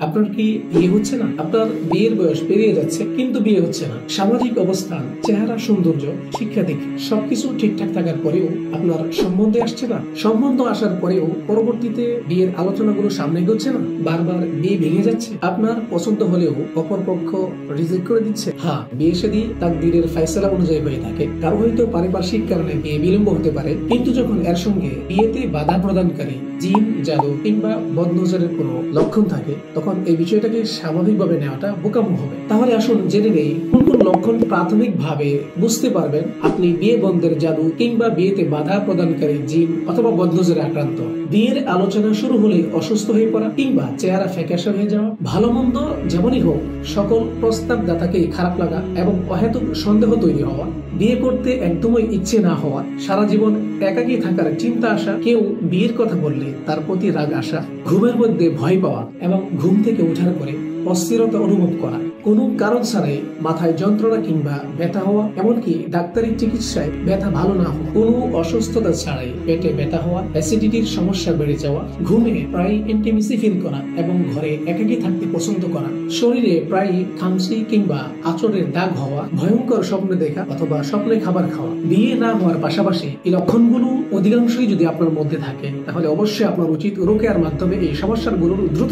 আপনার কি বিয়ে হচ্ছে না? আপনার বিয়ের বয়স পেরিয়ে যাচ্ছে কিন্তু বিয়ে হচ্ছে না। সামাজিক অবস্থান, চেহারা, সৌন্দর্য, শিক্ষা দিক সবকিছু ঠিকঠাক থাকার পরেও আপনার সম্বন্ধে আসছে না। সম্বন্ধ আসার পরেও পরবর্তীতে বিয়ের আলোচনাগুলো সামনে এগোচ্ছে না। বারবার বিয়ে ভেঙে যাচ্ছে। আপনার পছন্দ হলেও অপরপক্ষ রিজেক্ট করে দিচ্ছে। হ্যাঁ, বিয়ে শাদী তাকদীরের ফয়সালা অনুযায়ী হয়ে থাকে। কারো হয়তো পারিপার্শ্বিক কারণে বিয়ে বিলম্ব হতে পারে, কিন্তু যখন এর সঙ্গে বিয়েতে বাধা প্রদানকারী জিন, জাদু কিংবা বদনজরের কোনো লক্ষণ থাকে, তখন এই বিষয়টাকে স্বাভাবিকভাবে নেওয়াটা বোকামো হবে। তাহলে আসুন জেনে নেই কোন কোন লক্ষণ প্রাথমিকভাবে বুঝতে পারবেন আপনি বিয়ে বন্ধের জাদু কিংবা বিয়েতে বাধা প্রদানকারী জিন অথবা বদনজরে আক্রান্ত। বিয়ের আলোচনা শুরু হলেই অসুস্থ হয়ে পড়া কিংবা চেহারা ফ্যাকাশে হয়ে যাওয়া, ভালো মন্দ যেমনই হোক সকল প্রস্তাবদাতাকেই খারাপ লাগা এবং অহেতুক সন্দেহ তৈরি হওয়া, বিয়ে করতে একদমই ইচ্ছে না হওয়া, সারা জীবন একাকী থাকার চিন্তা আসা, কেউ বিয়ের কথা বললে তার প্রতি রাগ আসা, ঘুমের মধ্যে ভয় পাওয়া এবং ঘুম থেকে ওঠার পরে অস্থিরতা অনুভব করা, কোনো কারণ ছাড়াই মাথায় যন্ত্রণা কিংবা ব্যথা হওয়া, এমনকি ডাক্তারি চিকিৎসায় ব্যথা ভালো না হওয়া, কোনো অসুস্থতা ছাড়াই পেটে ব্যথা হওয়া, অ্যাসিডিটির সমস্যা বেড়ে যাওয়া, ঘুমে প্রায় ইন্টিমেসি ফিল করা এবং ঘরে একাকী থাকতে পছন্দ করা, শরীরে প্রায় খামসি কিংবা আঁচড়ের দাগ হওয়া, ভয়ঙ্কর স্বপ্ন দেখা অথবা স্বপ্নে খাবার খাওয়া। বিয়ে না হওয়ার পাশাপাশি এই লক্ষণগুলো অধিকাংশই যদি আপনার মধ্যে থাকে, তাহলে অবশ্যই আপনার উচিত রোকেয়ার মাধ্যমে এই সমস্যাগুলোর দ্রুত